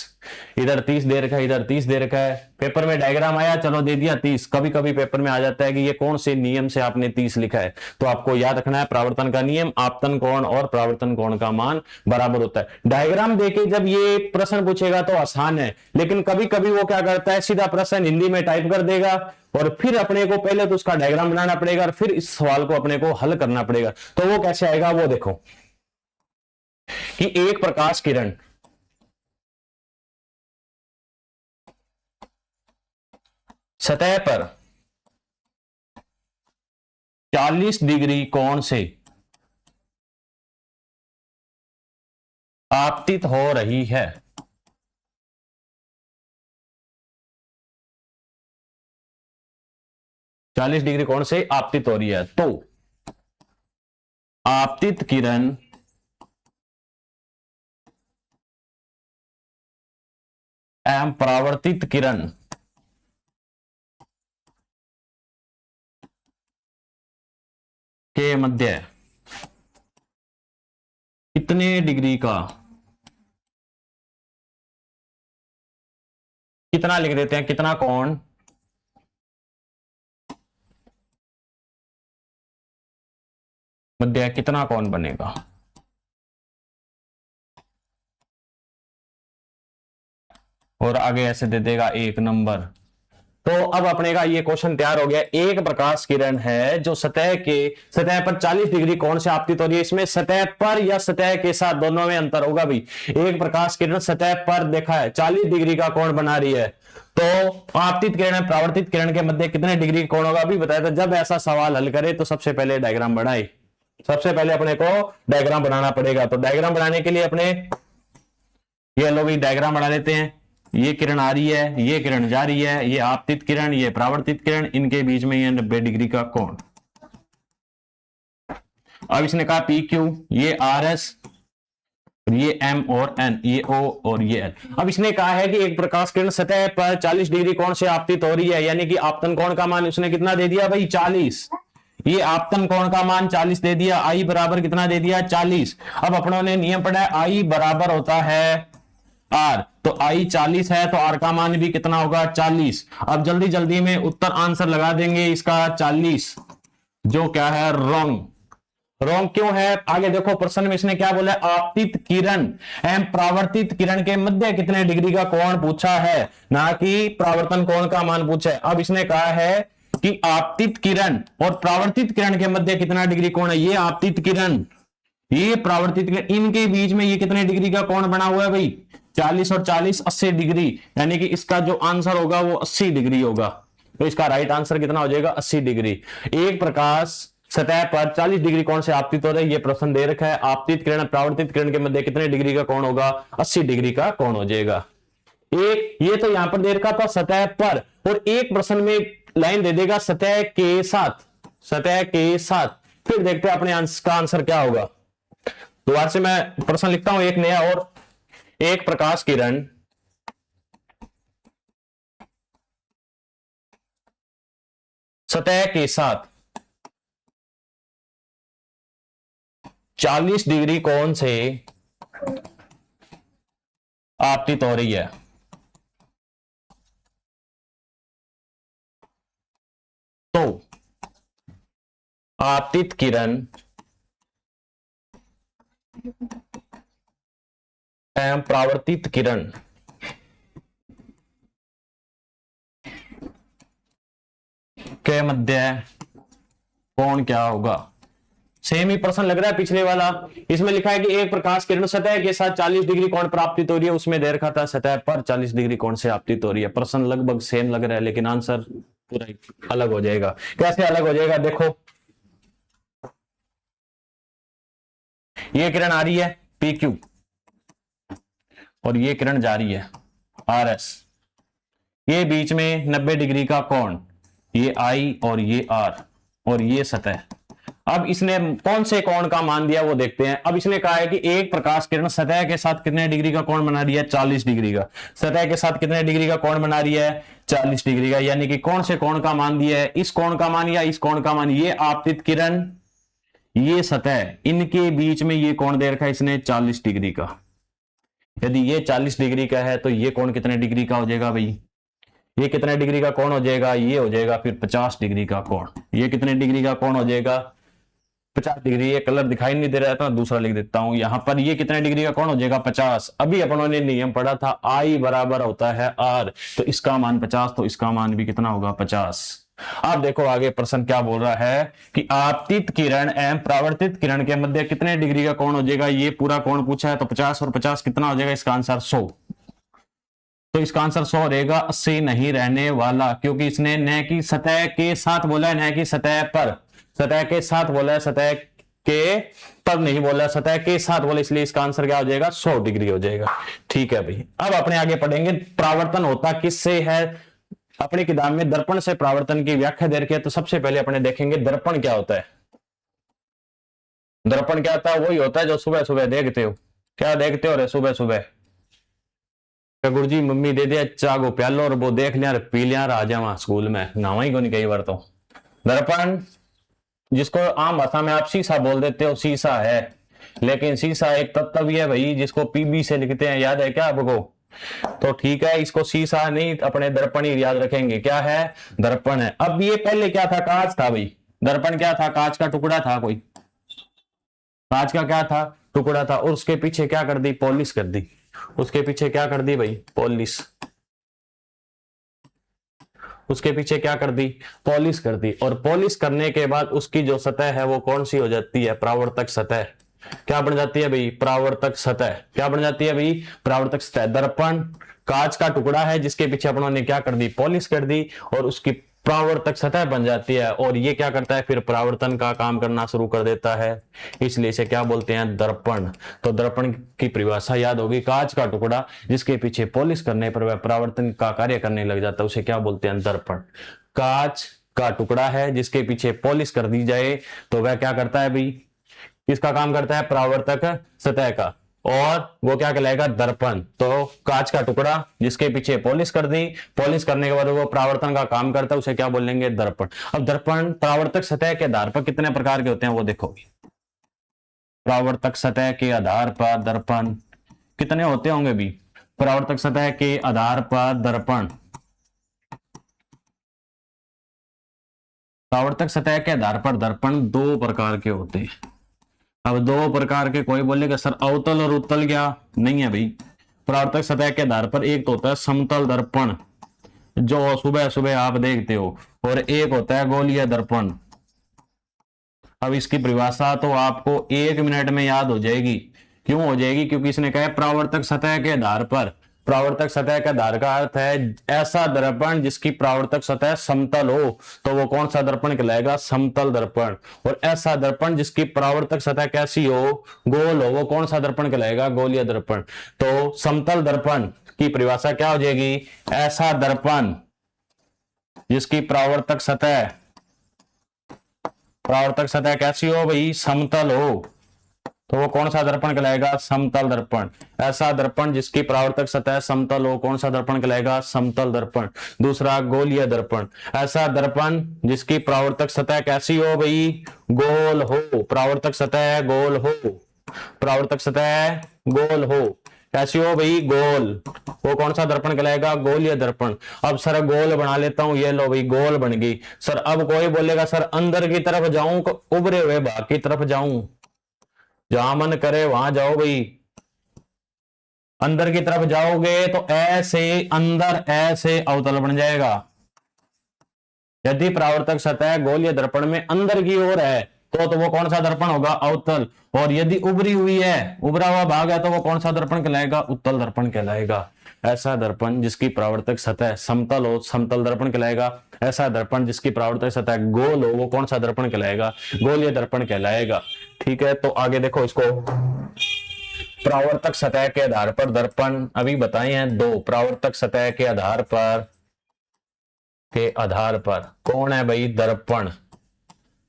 इधर 30 दे रखा है इधर 30 दे रखा है। पेपर में डायग्राम आया चलो दे दिया 30। कभी कभी पेपर में आ जाता है कि ये कौन से नियम से आपने 30 लिखा है, तो आपको याद रखना है परावर्तन का नियम, आपतन कोण और परावर्तन कोण का मान बराबर होता है। डायग्राम देके जब ये प्रश्न पूछेगा तो आसान है, लेकिन कभी कभी वो क्या करता है सीधा प्रश्न हिंदी में टाइप कर देगा और फिर अपने को पहले तो उसका डायग्राम बनाना पड़ेगा और फिर इस सवाल को अपने को हल करना पड़ेगा। तो वो कैसे आएगा वो देखो कि एक प्रकाश किरण सतह पर 40 डिग्री कोण से आपतित हो रही है। चालीस डिग्री कोण से आपतित हो रही है, तो आपतित किरण एवं परावर्तित किरण के मध्य कितने डिग्री का, कितना लिख देते हैं, कितना कोण मध्य कितना कोण बनेगा। और आगे ऐसे दे देगा 1 नंबर। तो अब अपने का ये क्वेश्चन तैयार हो गया। एक प्रकाश किरण है जो सतह पर 40 डिग्री कोण से आपतित हो रही है। इसमें सतह पर या सतह के साथ दोनों में अंतर होगा भाई। एक प्रकाश किरण सतह पर देखा है 40 डिग्री का कोण बना रही है, तो आपतित किरण और परावर्तित किरण के मध्य कितने डिग्री कोण होगा अभी बताया था। जब ऐसा सवाल हल करे तो सबसे पहले डायग्राम बनाए, सबसे पहले अपने को डायग्राम बनाना पड़ेगा। तो डायग्राम बनाने के लिए अपने ये लो भी डायग्राम बना लेते हैं। ये किरण आ रही है, ये किरण जा रही है, ये आपतित किरण, ये परावर्तित किरण, इनके बीच में ये 90 डिग्री का कोण। अब इसने कहा पी क्यू, ये आर एस, ये एम और एन, ये ओ और ये एल। अब इसने कहा है कि एक प्रकाश किरण सतह पर 40 डिग्री कोण से आपतित हो रही है, यानी कि आपतन कोण का मान उसने कितना दे दिया भाई 40। ये आपतन कोण का मान 40 दे दिया, आई बराबर कितना दे दिया 40। अब अपनों ने नियम पढ़ा है आई बराबर होता है आर, तो आई 40 है तो आर का मान भी कितना होगा 40। अब जल्दी जल्दी में उत्तर आंसर लगा देंगे इसका 40, जो क्या है रॉन्ग। रॉन्ग क्यों है आगे देखो प्रश्न में इसने क्या बोला है, आपतित किरण एवं परावर्तित किरण के मध्य कितने डिग्री का कोण पूछा है, ना कि परावर्तन कोण का मान पूछा है। अब इसने कहा है कि आपतित किरण और परावर्तित किरण के मध्य कितना डिग्री कोण है। ये आपतित किरण, ये परावर्तित किरण, इनके बीच में ये कितने डिग्री का कोण बना हुआ है भाई 40 और 40 80 डिग्री, यानी कि इसका जो आंसर होगा वो 80 डिग्री होगा। तो इसका राइट आंसर कितना हो जाएगा 80 डिग्री। एक प्रकाश सतह पर 40 डिग्री कोण से आपतित हो रहा है, ये प्रश्न दे रखा है। आपतित किरण परावर्तित किरण के मध्य कितने डिग्री का कोण होगा 80 डिग्री का कोण हो जाएगा। एक ये तो यहां पर दे रखा था सतह पर, और एक प्रश्न में लाइन दे देगा सतह के साथ, सतह के साथ। फिर देखते हैं अपने आंसर का आंसर क्या होगा। दोबारा से मैं प्रश्न लिखता हूं एक नया और। एक प्रकाश किरण सतह के साथ 40 डिग्री कोण से आपतित हो रही है, तो आपतित किरण एवं परावर्तित किरण के मध्य कोण क्या होगा। सेम ही प्रश्न लग रहा है पिछले वाला। इसमें लिखा है कि एक प्रकाश किरण सतह के साथ 40 डिग्री कोण पर आपतित हो रही है, उसमें दे रखा था सतह पर 40 डिग्री कोण से आपतित हो रही है। प्रश्न लगभग सेम लग रहा है, लेकिन आंसर पूरा अलग हो जाएगा। कैसे अलग हो जाएगा देखो, ये किरण आ रही है पी क्यू और ये किरण जा रही है आर एस, ये बीच में 90 डिग्री का कोण, ये आई और ये आर और ये सतह। अब इसने कौन से कोण का मान दिया वो देखते हैं। अब इसने कहा है कि एक प्रकाश किरण सतह के साथ कितने डिग्री का कोण बना रही है, 40 डिग्री का। सतह के साथ कितने डिग्री का कोण बना रही है, 40 डिग्री का। यानी कि कौन से कोण का मान दिया है, इस कोण का मान या इस कोण का मान। ये आपतित किरण, ये सतह, इनके बीच में ये कोण दे रखा है इसने 40 डिग्री का। यदि ये 40 डिग्री का है तो ये कोण कितने डिग्री का हो जाएगा भाई, ये कितने डिग्री का कोण हो जाएगा, ये हो जाएगा फिर 50 डिग्री का कोण। ये कितने डिग्री का कोण हो जाएगा, 50 डिग्री। ये कलर दिखाई नहीं दे रहा था, दूसरा लिख देता हूं यहां पर। ये कितने डिग्री का कोण हो जाएगा, 50। अभी अपनों ने नियम पढ़ा था I बराबर होता है R, तो इसका मान 50, तो इसका मान भी कितना होगा, 50। अब देखो आगे प्रश्न क्या बोल रहा है कि आपतित किरण एवं परावर्तित किरण के मध्य कितने डिग्री का कोण हो जाएगा। ये पूरा कोण पूछा है, तो 50 और 50 कितना हो जाएगा, इसका आंसर 100। तो इसका आंसर 100 रहेगा, 80 नहीं रहने वाला, क्योंकि इसने न की सतह के साथ बोला है, न की सतह पर। सतह के साथ बोला है, सतह के पर नहीं बोला, सतह के साथ बोला, इसलिए इसका आंसर क्या हो जाएगा, 100 डिग्री हो जाएगा। ठीक है भाई। अब अपने आगे पढ़ेंगे परावर्तन होता किससे है। अपनी किताब में दर्पण से परावर्तन की व्याख्या दे रखी है, तो सबसे पहले अपने देखेंगे दर्पण क्या होता है। दर्पण क्या होता है, वही होता है जो सुबह सुबह देखते हो। क्या देखते हो रे सुबह सुबह, गुरु जी मम्मी दे दिया चाह को प्यालो और वो देख लिया पी लिया आ जावा स्कूल में, नहावा ही को नहीं कई बार। तो दर्पण, जिसको आम भाषा में आप शीशा बोल देते हो, शीशा है, लेकिन शीशा एक तत्व भी है भाई जिसको पीबी से लिखते हैं, याद है क्या आपको। तो ठीक है, इसको शीशा नहीं अपने दर्पण ही याद रखेंगे, क्या है, दर्पण है। अब ये पहले क्या था, कांच था भाई। दर्पण क्या था, कांच का टुकड़ा था, कोई कांच का क्या था, टुकड़ा था। और उसके पीछे क्या कर दी, पॉलिश कर दी। उसके पीछे क्या कर दी भाई, पॉलिश। उसके पीछे क्या कर दी, पॉलिश कर दी। और पॉलिश करने के बाद उसकी जो सतह है वो कौन सी हो जाती है, परावर्तक सतह। क्या बन जाती है भाई, परावर्तक सतह। क्या बन जाती है भाई, परावर्तक सतह। दर्पण कांच का टुकड़ा है जिसके पीछे अपनों ने क्या कर दी, पॉलिश कर दी, और उसकी परावर्तक सतह बन जाती है। और ये क्या करता है, फिर परावर्तन का काम करना शुरू कर देता है, इसलिए इसे क्या बोलते हैं, दर्पण। तो दर्पण की परिभाषा याद होगी, कांच का टुकड़ा जिसके पीछे पॉलिश करने पर वह परावर्तन का कार्य करने लग जाता है, उसे क्या बोलते हैं, दर्पण। कांच का टुकड़ा है जिसके पीछे पॉलिश कर दी जाए तो वह क्या करता है भाई, किसका काम करता है, परावर्तक सतह का, और वो क्या कहलाएगा, दर्पण। तो कांच का टुकड़ा जिसके पीछे पॉलिश कर दी, पॉलिश करने के बाद वो परावर्तन का काम करता है, उसे क्या बोलेंगे, दर्पण। अब दर्पण परावर्तक सतह के आधार पर कितने प्रकार के होते हैं वो देखो। परावर्तक सतह के आधार पर दर्पण कितने होते होंगे भी, परावर्तक सतह के आधार पर दर्पण। परावर्तक सतह के आधार पर दर्पण 2 प्रकार के होते हैं। अब 2 प्रकार के, कोई बोलेगा सर अवतल और उत्तल क्या, नहीं है भाई। परावर्तक सतह के आधार पर एक तो होता है समतल दर्पण जो सुबह सुबह आप देखते हो, और एक होता है गोलीय दर्पण। अब इसकी परिभाषा तो आपको 1 मिनट में याद हो जाएगी। क्यों हो जाएगी, क्योंकि इसने कहा परावर्तक सतह के आधार पर। परावर्तक सतह का आधार का अर्थ है ऐसा दर्पण जिसकी परावर्तक सतह समतल हो, तो वो कौन सा दर्पण कहलाएगा, समतल दर्पण। और ऐसा दर्पण जिसकी परावर्तक सतह कैसी हो, गोल हो, वो कौन सा दर्पण कहलाएगा, गोलीय दर्पण। तो समतल दर्पण की परिभाषा क्या हो जाएगी, ऐसा दर्पण जिसकी परावर्तक सतह कैसी हो भाई, समतल हो, तो वो कौन सा दर्पण कहलाएगा, समतल दर्पण। ऐसा दर्पण जिसकी परावर्तक सतह समतल हो, कौन सा दर्पण कहलाएगा, समतल दर्पण। दूसरा गोलीय दर्पण, ऐसा दर्पण जिसकी परावर्तक सतह कैसी हो भाई, गोल हो, परावर्तक सतह गोल हो, परावर्तक सतह गोल हो, कैसी हो भाई, गोल, वो कौन सा दर्पण कहलाएगा, गोलीय दर्पण। अब सर गोल बना लेता हूं, ये लो भाई गोल बन गई। सर अब कोई बोलेगा सर अंदर की तरफ जाऊं, उभरे हुए भाग की तरफ जाऊं, जहां मन करे वहां जाओ भाई। अंदर की तरफ जाओगे तो ऐसे अंदर ऐसे अवतल बन जाएगा। यदि परावर्तक सतह गोलीय दर्पण में अंदर की ओर है तो वो कौन सा दर्पण होगा, अवतल। और यदि उभरी हुई है, उभरा हुआ भाग है, तो वो कौन सा दर्पण कहलाएगा, उत्तल दर्पण कहलाएगा। ऐसा दर्पण जिसकी परावर्तक सतह समतल हो, समतल दर्पण कहलाएगा। ऐसा दर्पण जिसकी परावर्तक सतह गोल हो, वो कौन सा दर्पण कहलाएगा, गोलीय दर्पण कहलाएगा। ठीक है, तो आगे देखो इसको। परावर्तक सतह के आधार पर दर्पण अभी बताए हैं 2। परावर्तक सतह के आधार पर कौन है भाई, दर्पण।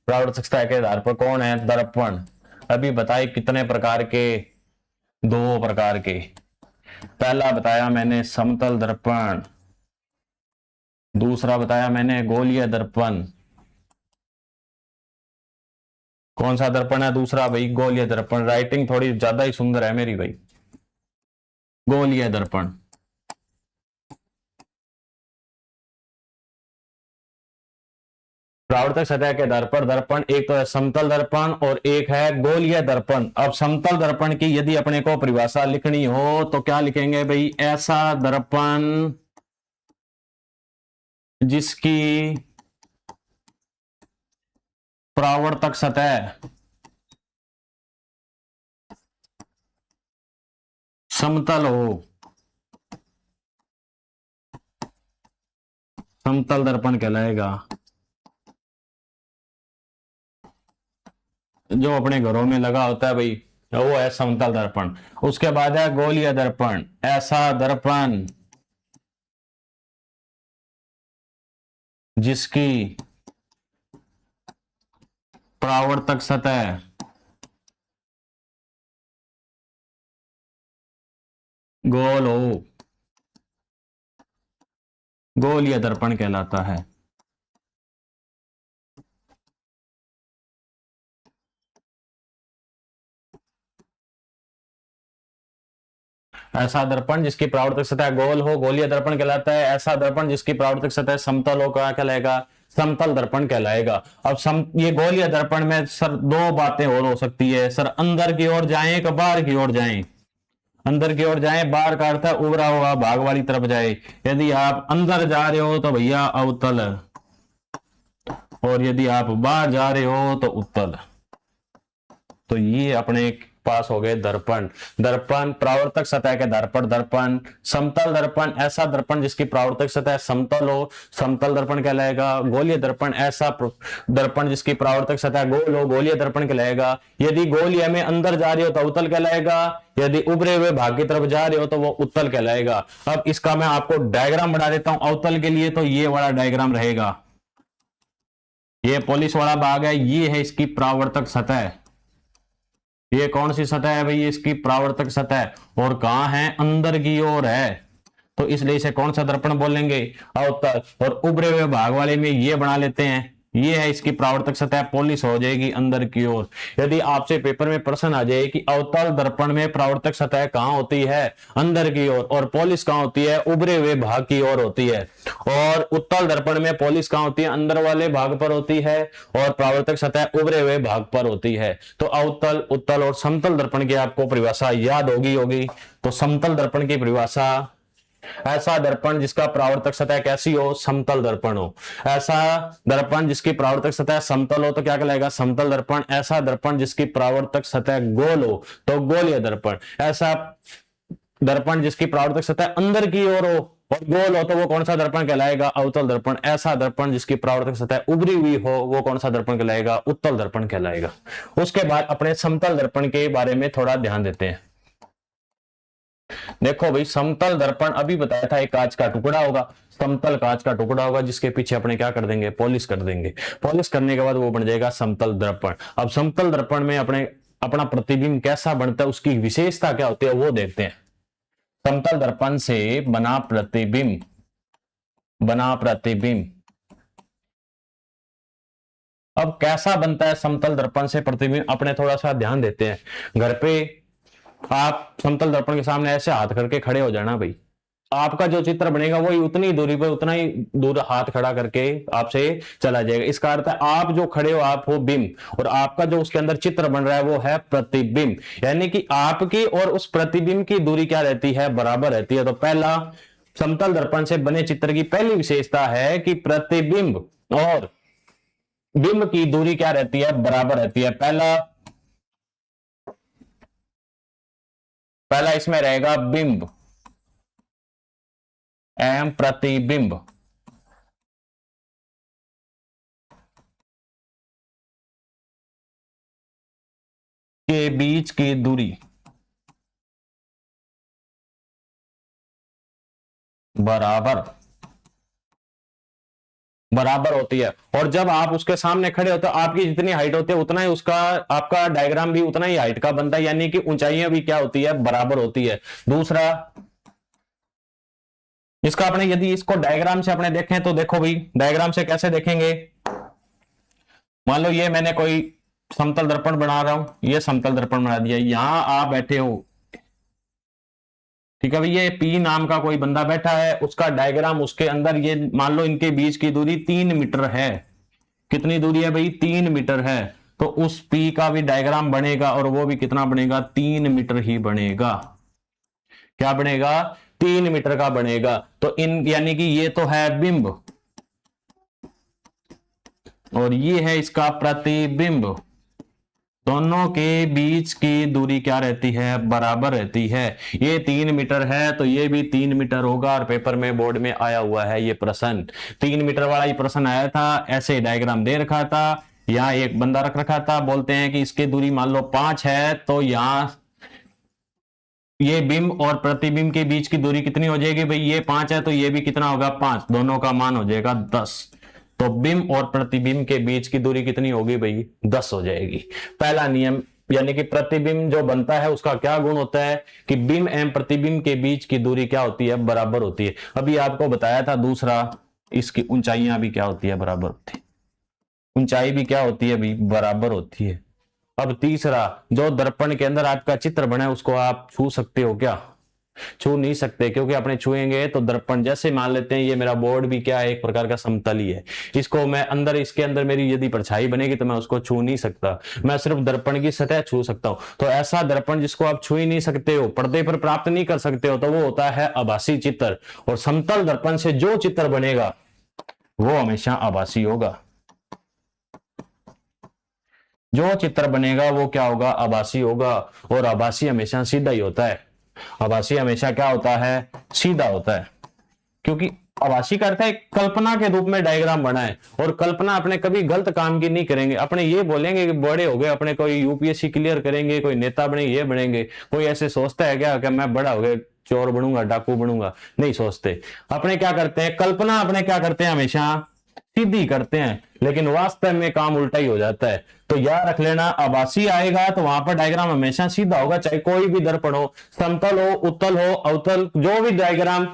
परावर्तकता के आधार पर कौन है? दर्पण। अभी बताए कितने प्रकार के? दो प्रकार के। पहला बताया मैंने समतल दर्पण, दूसरा बताया मैंने गोलीय दर्पण। कौन सा दर्पण है दूसरा भाई? गोलीय दर्पण। राइटिंग थोड़ी ज्यादा ही सुंदर है मेरी भाई। गोलीय दर्पण। परावर्तक सतह के आधार पर दर्पण एक तो है समतल दर्पण और एक है गोलीय दर्पण। अब समतल दर्पण की यदि अपने को परिभाषा लिखनी हो तो क्या लिखेंगे भाई? ऐसा दर्पण जिसकी परावर्तक सतह समतल हो, समतल दर्पण कहलाएगा। जो अपने घरों में लगा होता है भाई, वो है समतल दर्पण। उसके बाद है गोलीय दर्पण। ऐसा दर्पण जिसकी परावर्तक सतह गोल हो, गोलीय दर्पण कहलाता है। ऐसा दर्पण जिसकी परावर्तक सतह गोल हो गोलीय दर्पण कहलाता है। ऐसा दर्पण जिसकी परावर्तक सतह समतल हो क्या कहलाएगा? समतल दर्पण कहलाएगा। अब ये गोलीय दर्पण में सर दो बातें और हो सकती है सर, अंदर की ओर जाएं कि बाहर की ओर जाएं? अंदर की ओर जाएं, बाहर का अर्थ है उभरा हुआ भाग वाली तरफ जाए। यदि आप अंदर जा रहे हो तो भैया अवतल, और यदि आप बाहर जा रहे हो तो उत्तल। तो ये अपने पास हो गए दर्पण। दर्पण परावर्तक सतह के आधार पर दर्पण, समतल दर्पण ऐसा दर्पण जिसकी परावर्तक सतह समतल हो, समतल दर्पण कहलाएगा। गोलीय दर्पण ऐसा दर्पण जिसकी परावर्तक सतह गोल हो, गोलीय दर्पण कहलाएगा। यदि गोलीय में अंदर जा रही हो तो अवतल कहलाएगा, यदि उभरे हुए भाग की तरफ जा रहे हो तो वो उत्तल कहलाएगा। अब इसका मैं आपको डायग्राम बना देता हूं अवतल के लिए, तो ये वाला डायग्राम रहेगा। ये पॉलिश वाला भाग है, ये है इसकी परावर्तक सतह। ये कौन सी सतह है भाई? इसकी परावर्तक सतह। और कहां है? अंदर की ओर है, तो इसलिए इसे कौन सा दर्पण बोलेंगे? अवतल। और उभरे हुए भाग वाले में ये बना लेते हैं, ये है इसकी परावर्तक सतह, पॉलिश हो जाएगी अंदर की ओर। यदि आपसे पेपर में प्रश्न आ जाए कि अवतल दर्पण में परावर्तक सतह कहां होती है? अंदर की ओर। और पॉलिश कहां होती है? उभरे हुए भाग की ओर होती है। और उत्तल दर्पण में पॉलिश कहां होती है? अंदर वाले भाग पर होती है, और परावर्तक सतह उभरे हुए भाग पर होती है। तो अवतल, उत्तल और समतल दर्पण की आपको परिभाषा याद होगी। तो समतल दर्पण की परिभाषा, ऐसा दर्पण जिसका परावर्तक सतह कैसी हो? समतल दर्पण हो। ऐसा दर्पण जिसकी परावर्तक सतह समतल हो तो क्या कहलाएगा? समतल दर्पण। ऐसा दर्पण जिसकी परावर्तक सतह गोल हो तो गोलीय दर्पण। ऐसा दर्पण जिसकी परावर्तक सतह अंदर की ओर हो और गोल हो तो वो कौन सा दर्पण कहलाएगा? अवतल दर्पण। ऐसा दर्पण जिसकी परावर्तक सतह उभरी हुई हो वो कौन सा दर्पण कहलाएगा? उत्तल दर्पण कहलाएगा। उसके बाद अपने समतल दर्पण के बारे में थोड़ा ध्यान देते हैं। देखो भाई, समतल दर्पण अभी बताया था एक कांच का टुकड़ा होगा, समतल कांच का टुकड़ा होगा जिसके पीछे अपने क्या कर देंगे? पॉलिश कर देंगे। पॉलिश करने के बाद वो बन जाएगा समतल दर्पण। अब समतल दर्पण में अपना प्रतिबिंब कैसा बनता है, उसकी विशेषता क्या होती है वो देखते हैं। समतल दर्पण से बना प्रतिबिंब अब कैसा बनता है? समतल दर्पण से प्रतिबिंब अपने थोड़ा सा ध्यान देते हैं। घर पे आप समतल दर्पण के सामने ऐसे हाथ करके खड़े हो जाना भाई, आपका जो चित्र बनेगा वही उतनी दूरी पर उतना ही दूर हाथ खड़ा करके आपसे चला जाएगा। इसका अर्थ है आप जो खड़े हो आप हो बिंब, और आपका जो उसके अंदर चित्र बन रहा है वो है प्रतिबिंब। यानी कि आपकी और उस प्रतिबिंब की दूरी क्या रहती है? बराबर रहती है। तो पहला, समतल दर्पण से बने चित्र की पहली विशेषता है कि प्रतिबिंब और बिंब की दूरी क्या रहती है? बराबर रहती है। पहला इसमें रहेगा बिंब एवं प्रतिबिंब के बीच की दूरी बराबर बराबर होती है। और जब आप उसके सामने खड़े होते हो, आपकी जितनी हाइट होती है उतना ही उसका, आपका डायग्राम भी उतना ही हाइट का बनता है, यानी कि ऊंचाइयां भी क्या होती है, बराबर होती है। दूसरा, इसका अपने यदि इसको डायग्राम से अपने देखें तो देखो भाई, डायग्राम से कैसे देखेंगे, मान लो ये मैंने कोई समतल दर्पण बना रहा हूं, ये समतल दर्पण बना दिया, यहां आप बैठे हो, ठीक है भाई, ये पी नाम का कोई बंदा बैठा है, उसका डायग्राम उसके अंदर, ये मान लो इनके बीच की दूरी 3 मीटर है। कितनी दूरी है भाई, 3 मीटर है। तो उस पी का भी डायग्राम बनेगा और वो भी कितना बनेगा, 3 मीटर ही बनेगा। क्या बनेगा, 3 मीटर का बनेगा। तो इन यानी कि ये तो है बिंब और ये है इसका प्रतिबिंब, दोनों के बीच की दूरी क्या रहती है, बराबर रहती है। ये 3 मीटर है तो ये भी 3 मीटर होगा। और पेपर में बोर्ड में आया हुआ है ये प्रश्न, 3 मीटर वाला ही प्रश्न आया था, ऐसे डायग्राम दे रखा था, यहाँ एक बंदा रख रखा था, बोलते हैं कि इसकी दूरी मान लो 5 है, तो यहां ये बिंब और प्रतिबिंब के बीच की दूरी कितनी हो जाएगी भाई, ये 5 है तो ये भी कितना होगा, 5, दोनों का मान हो जाएगा 10। तो बिंब और प्रतिबिंब के बीच की दूरी कितनी होगी भाई, 10 हो जाएगी। पहला नियम, यानी कि प्रतिबिंब जो बनता है उसका क्या गुण होता है कि बिंब एवं प्रतिबिंब के बीच की दूरी क्या होती है, बराबर होती है। अभी आपको बताया था। दूसरा, इसकी ऊंचाइयां भी क्या होती है, बराबर होती है। ऊंचाई भी क्या होती है भाई, बराबर होती है। अब तीसरा, जो दर्पण के अंदर आपका चित्र बना है उसको आप छू सकते हो क्या, छू नहीं सकते, क्योंकि अपने छुएंगे तो दर्पण, जैसे मान लेते हैं ये मेरा बोर्ड भी क्या है, एक प्रकार का समतल ही है, इसको मैं अंदर, इसके अंदर मेरी यदि परछाई बनेगी तो मैं उसको छू नहीं सकता, मैं सिर्फ दर्पण की सतह छू सकता हूं। तो ऐसा दर्पण जिसको आप छू ही नहीं सकते हो, पर्दे पर प्राप्त नहीं कर सकते हो, तो वो होता है आभासी चित्र। और समतल दर्पण से जो चित्र बनेगा वो हमेशा आभासी होगा। जो चित्र बनेगा वो क्या होगा, आभासी होगा। और आभासी हमेशा सीधा ही होता है। आभासी हमेशा क्या होता है, सीधा होता है। क्योंकि आभासी का अर्थ है कल्पना के रूप में डायग्राम बनाए, और कल्पना अपने कभी गलत काम की नहीं करेंगे। अपने ये बोलेंगे कि बड़े हो गए, अपने कोई यूपीएससी क्लियर करेंगे, कोई नेता बने, ये बनेंगे। कोई ऐसे सोचता है क्या कि मैं बड़ा हो गया चोर बनूंगा, डाकू बनूंगा, नहीं सोचते। अपने क्या करते हैं, कल्पना अपने क्या करते हैं, हमेशा सीधी करते हैं, लेकिन वास्तव में काम उल्टा ही हो जाता है। तो याद रख लेना, आभासी आएगा तो वहां पर डायग्राम हमेशा सीधा होगा, चाहे कोई भी दर्पण हो, समतल हो, उत्तल हो, अवतल, जो भी डायग्राम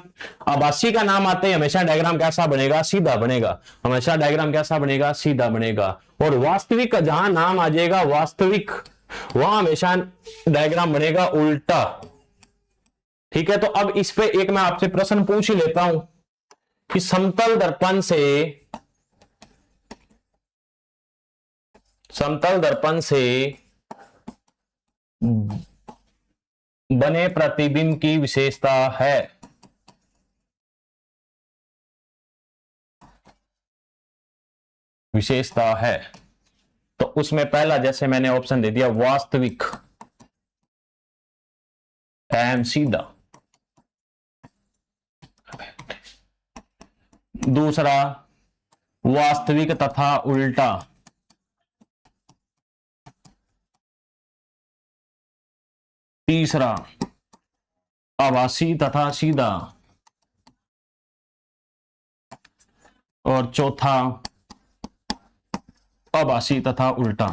आभासी का नाम आते हैं हमेशा डायग्राम कैसा बनेगा, सीधा बनेगा। हमेशा डायग्राम कैसा बनेगा, सीधा बनेगा। और वास्तविक जहां नाम आ जाएगा वास्तविक, वहां हमेशा डायग्राम बनेगा उल्टा। ठीक है, तो अब इस पे एक मैं आपसे प्रश्न पूछ ही लेता हूं कि समतल दर्पण से बने प्रतिबिंब की विशेषता है, तो उसमें पहला, जैसे मैंने ऑप्शन दे दिया, वास्तविक एवं सीधा। दूसरा, वास्तविक तथा उल्टा। तीसरा, आभासी तथा सीधा। और चौथा, आभासी तथा उल्टा।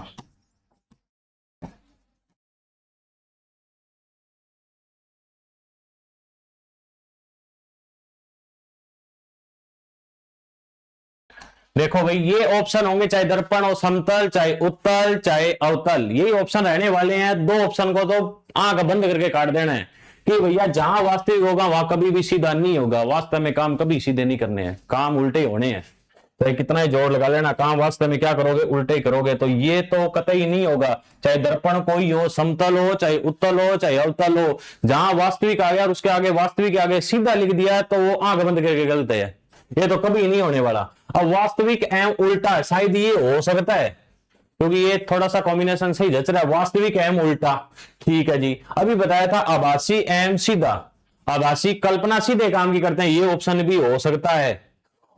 देखो भाई, ये ऑप्शन होंगे, चाहे दर्पण हो, समतल, चाहे उत्तल, चाहे अवतल, यही ऑप्शन रहने वाले हैं। दो ऑप्शन को तो आंख बंद करके काट देना है कि भैया जहां वास्तविक होगा वहां कभी भी सीधा नहीं होगा। वास्तव में काम कभी सीधे नहीं करने हैं, काम उल्टे होने हैं। तो कितना ही जोर लगा लेना, काम वास्तव में क्या करोगे, उल्टे ही करोगे। तो ये तो कतई नहीं होगा, चाहे दर्पण कोई हो, समतल हो, चाहे उत्तल हो, चाहे अवतल हो, जहां वास्तविक आ गया और उसके आगे वास्तविक के आगे सीधा लिख दिया तो वो आंख बंद करके गलत है, ये तो कभी नहीं होने वाला। अब वास्तविक एवं उल्टा शायद ये हो सकता है, क्योंकि ये थोड़ा सा कॉम्बिनेशन सही जच रहा है, वास्तविक एवं उल्टा। ठीक है जी, अभी बताया था आभासी एवं सीधा। आभासी कल्पना सीधे काम की करते हैं, ये ऑप्शन भी हो सकता है।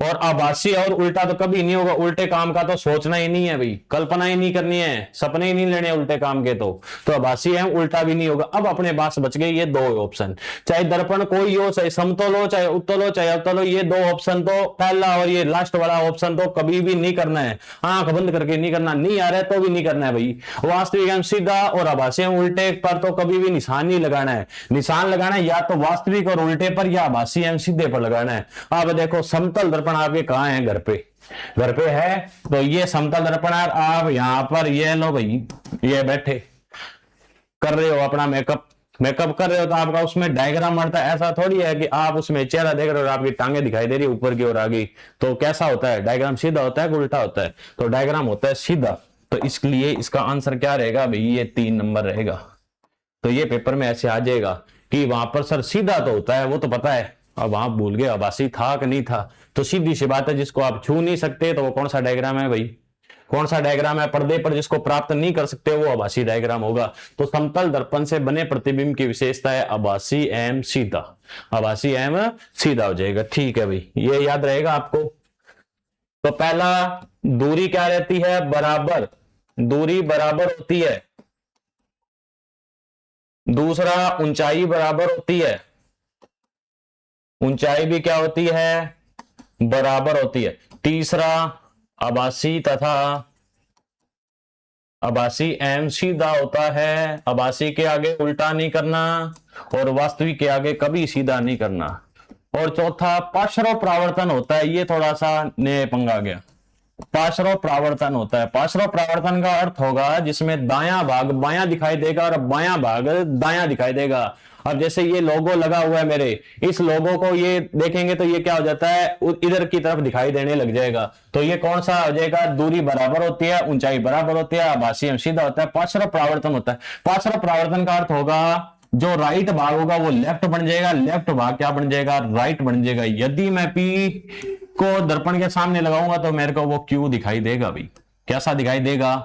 और आभासी और उल्टा तो कभी नहीं होगा, उल्टे काम का तो सोचना ही नहीं है भाई, कल्पना ही नहीं करनी है, सपने ही नहीं लेने उल्टे काम के। तो आभासी है, उल्टा भी नहीं होगा। अब अपने पास बच गए ये दो ऑप्शन, चाहे दर्पण कोई हो, चाहे समतल हो, चाहे उत्तल हो, चाहे अवतल हो, ये दो ऑप्शन तो पहला और ये लास्ट वाला ऑप्शन तो कभी भी नहीं करना है, आंख बंद करके नहीं करना, नहीं आ रहा है तो भी नहीं करना है भाई। वास्तविक एवं सीधा और आभासी एवं उल्टे पर तो कभी भी निशान नहीं लगाना है, निशान लगाना है या तो वास्तविक और उल्टे पर या आभासी एवं सीधे पर लगाना है। अब देखो समतल दर्पण आपके कहां है, घर पे, घर पे है, तो ये समतल दर्पण आप यहां पर ये लो भाई, ये बैठे कर रहे हो अपना मेकअप कर रहे हो, तो आपका उसमें डायग्राम बनता है। ऐसा थोड़ी है कि आप उसमें चेहरा देख रहे हो और आपकी टांगे दिखाई दे रही है ऊपर की ओर आगे, तो कैसा होता है डायग्राम, सीधा होता है कि उल्टा होता है? तो डायग्राम होता है सीधा, तो इसलिए इसका आंसर क्या रहेगा भाई, ये 3 नंबर रहेगा। तो ये पेपर में ऐसे आ जाएगा कि वहां पर सर सीधा तो होता है, वो तो पता है, अब आप भूल गए आभासी था कि नहीं था। तो सीधी सी बात है, जिसको आप छू नहीं सकते तो वो कौन सा डायग्राम है भाई, कौन सा डायग्राम है? पर्दे पर जिसको प्राप्त नहीं कर सकते वो आभासी डायग्राम होगा। तो समतल दर्पण से बने प्रतिबिंब की विशेषता है आभासी एवं सीधा, आभासी एवं सीधा हो जाएगा। ठीक है भाई, ये याद रहेगा आपको। तो पहला दूरी क्या रहती है, बराबर, दूरी बराबर होती है। दूसरा ऊंचाई बराबर होती है, ऊंचाई भी क्या होती है, बराबर होती है। तीसरा आभासी तथा आभासी एवं सीधा होता है, आभासी के आगे उल्टा नहीं करना और वास्तविक के आगे कभी सीधा नहीं करना। और चौथा पार्श्व प्रावर्तन होता है, ये थोड़ा सा नया पंगा गया, पार्श्व प्रावर्तन होता है। पार्श्व प्रावर्तन का अर्थ होगा जिसमें दायां भाग बायां दिखाई देगा और बायां भाग दायां दिखाई देगा। अब जैसे ये लोगो लगा हुआ है मेरे, इस लोगो को ये देखेंगे तो ये क्या हो जाता है, इधर की तरफ दिखाई देने लग जाएगा। तो ये कौन सा हो जाएगा, दूरी बराबर होती है, ऊंचाई बराबर होती है, आभासी एवं सीधा होता है, पार्श्व प्रावर्तन होता है। पार्श्व प्रावर्तन का अर्थ होगा जो राइट भाग होगा वो लेफ्ट बन जाएगा, लेफ्ट भाग क्या बन जाएगा, राइट बन जाएगा। यदि मैं पी को दर्पण के सामने लगाऊंगा तो मेरे को वो क्यू दिखाई देगा भाई, कैसा दिखाई देगा,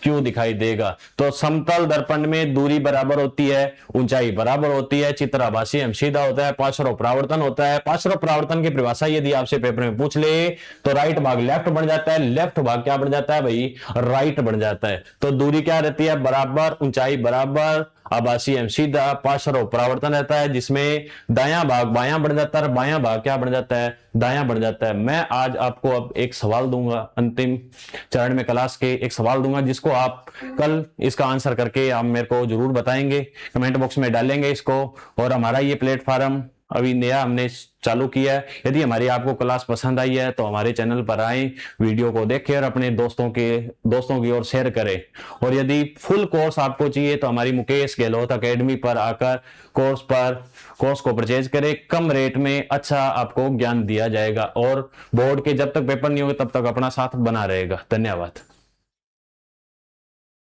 क्यों दिखाई देगा। तो समतल दर्पण में दूरी बराबर होती है, ऊंचाई बराबर होती है, चित्र आभासी एवं सीधा होता है, पार्श्व प्रावर्तन होता है। पार्श्व प्रावर्तन की परिभाषा यदि आपसे पेपर में पूछ ले तो राइट भाग लेफ्ट बन जाता है, लेफ्ट भाग क्या बन जाता है भाई, राइट बन जाता है। तो दूरी क्या रहती है, बराबर, ऊंचाई बराबर, आभासी एवं सीधा, पार्श्व प्रावर्तन रहता है जिसमें दायां भाग बायां बन जाता है, बायां भाग क्या बन जाता है, दायां बन जाता है। मैं आज आपको अब एक सवाल दूंगा, अंतिम चरण में क्लास के एक सवाल दूंगा जिसको आप कल इसका आंसर करके आप मेरे को जरूर बताएंगे, कमेंट बॉक्स में डालेंगे इसको। और हमारा ये प्लेटफॉर्म अभी नया हमने चालू किया है। यदि हमारी आपको क्लास पसंद आई है तो हमारे चैनल पर आए, वीडियो को देखें और अपने दोस्तों की ओर शेयर करें। और यदि फुल कोर्स आपको चाहिए तो हमारी मुकेश गहलोत एकेडमी पर आकर कोर्स को परचेज करें, कम रेट में अच्छा आपको ज्ञान दिया जाएगा और बोर्ड के जब तक पेपर नहीं होंगे तब तक अपना साथ बना रहेगा। धन्यवाद।